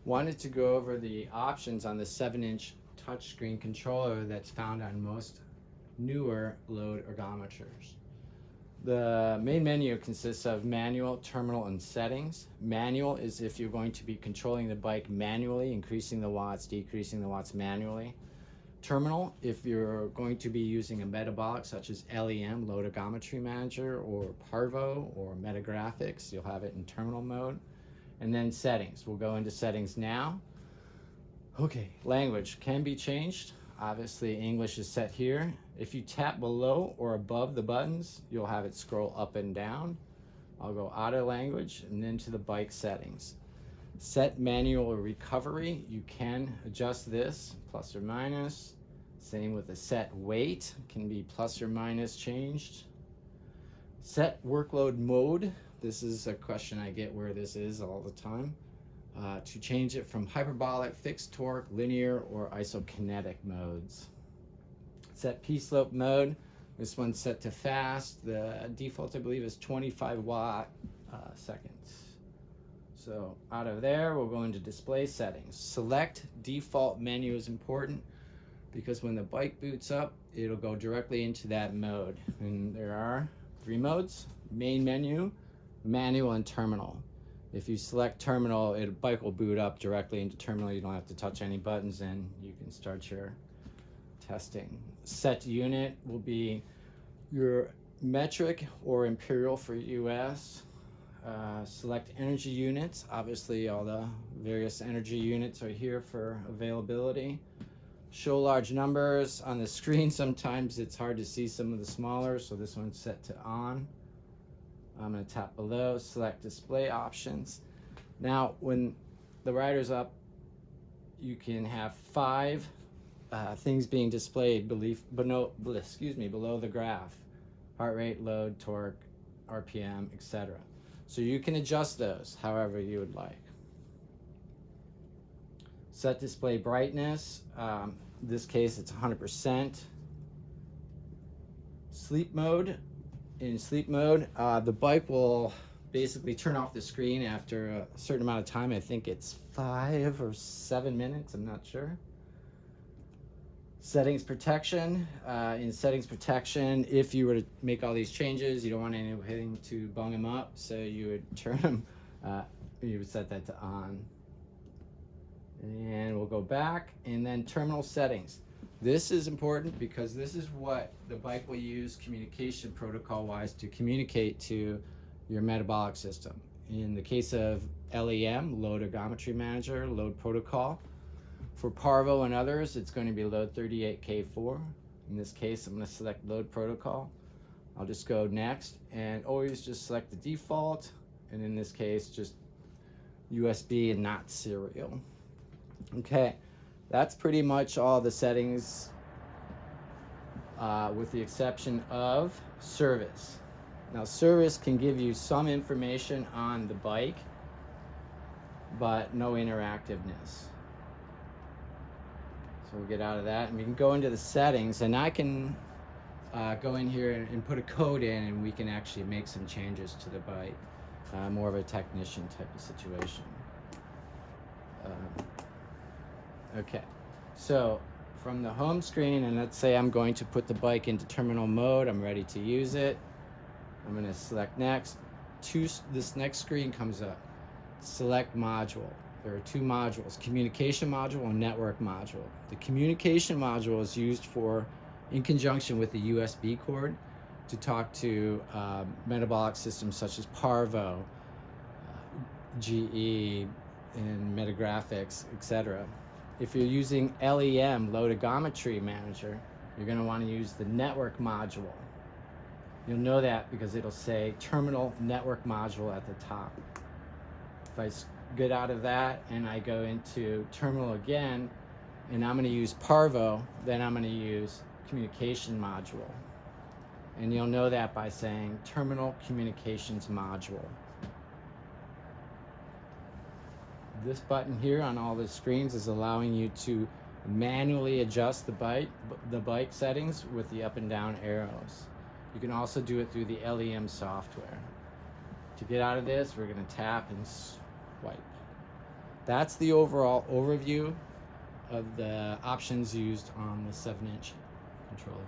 Wanted to go over the options on the 7-inch touchscreen controller that's found on most newer Lode ergometers. The main menu consists of manual, terminal, and settings. Manual is if you're going to be controlling the bike manually, increasing the watts, decreasing the watts manually. Terminal, if you're going to be using a metabolic such as LEM, Lode Ergometer Manager, or Parvo, or Metagraphics, you'll have it in terminal mode. And then settings. We'll go into settings now. Okay, language can be changed. Obviously, English is set here. If you tap below or above the buttons, you'll have it scroll up and down. I'll go auto language and then to the bike settings. Set manual recovery. You can adjust this, plus or minus. Same with the set weight, can be plus or minus changed. Set workload mode. This is a question I get where this is all the time. To change it from hyperbolic, fixed torque, linear, or isokinetic modes. Set P-slope mode. This one's set to fast. The default, I believe, is 25 watt seconds. So out of there, we'll go into display settings. Select default menu is important because when the bike boots up, it'll go directly into that mode. And there are 3 modes: main menu, manual, and terminal. If you select terminal, the bike will boot up directly into terminal. You don't have to touch any buttons and you can start your testing. Set unit will be your metric or imperial for US. Select energy units. Obviously, all the various energy units are here for availability. Show large numbers on the screen. Sometimes it's hard to see some of the smaller, so this one's set to on. I'm going to tap below, select display options. Now, when the rider's up, you can have 5 things being displayed below the graph: heart rate, load, torque, RPM, etc. So you can adjust those however you would like. Set display brightness. In this case, it's 100%. Sleep mode. In sleep mode, the bike will basically turn off the screen after a certain amount of time. I think it's 5 or 7 minutes, I'm not sure. Settings protection. In settings protection, if you were to make all these changes, you don't want anything to bung them up, so you would turn them, you would set that to on. And we'll go back, and then terminal settings. This is important because this is what the bike will use communication protocol-wise to communicate to your metabolic system. In the case of LEM, Lode Ergometer Manager, Load Protocol. For Parvo and others, it's going to be Lode 38K4. In this case, I'm going to select Load Protocol. I'll just go next, and always just select the default, and in this case, just USB and not serial. Okay. That's pretty much all the settings, with the exception of service. Now, service can give you some information on the bike, but no interactiveness. So we'll get out of that, and we can go into the settings, and I can go in here and put a code in, and we can actually make some changes to the bike. More of a technician type of situation. Okay, so from the home screen, and let's say I'm going to put the bike into terminal mode, I'm ready to use it. I'm going to select next. This next screen comes up. Select module. There are 2 modules, communication module and network module. The communication module is used in conjunction with the USB cord to talk to metabolic systems such as Parvo, GE, and Metagraphics, etc. If you're using LEM, Lode Ergometer Manager, you're going to want to use the network module. You'll know that because it'll say terminal network module at the top. If I get out of that and I go into terminal again, and I'm going to use Parvo, then I'm going to use communication module. And you'll know that by saying terminal communications module. This button here on all the screens is allowing you to manually adjust the bike settings with the up and down arrows. You can also do it through the LEM software. To get out of this, we're going to tap and swipe. That's the overall overview of the options used on the 7-inch controller.